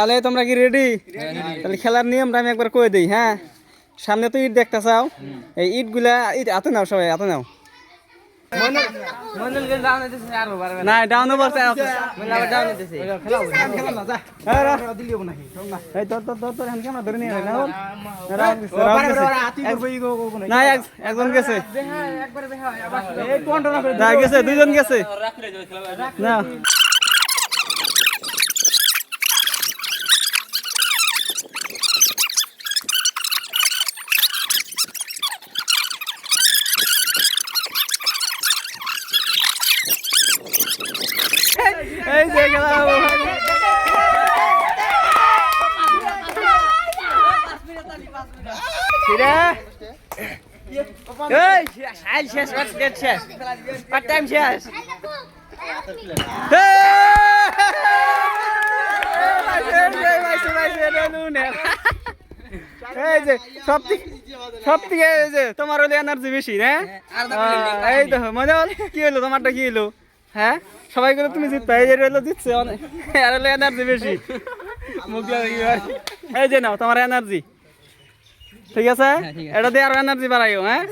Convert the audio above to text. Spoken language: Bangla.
তাহলে তোমরা কি রেডি? তাহলে খেলার নিয়মটা আমি একবার কয়ে দিই। হ্যাঁ, সামনে তো ইট দেখতে চাও, এই ইটগুলা হাতে নাও, সবাই হাতে নাও। না ডাউনও বলছে, একজন গেছে, গেছে দুইজন গেছে না। এই যে গেলাম শেষ শেষ টাইম শেষ। এই যে সব থেকে এই যে তোমার হলে এনার্জি বেশি, হ্যাঁ এই দেখো মজা হল। কি হলো তোমারটা, কি হলো? হ্যাঁ সবাই গুলো তুমি জিতবে, এই যে হলো জিতছে অনেক, আর হলো এনার্জি বেশি। এই যে নাও তোমার এনার্জি, ঠিক আছে? এটা দিয়ে আরো এনার্জি বাড়াইও। হ্যাঁ।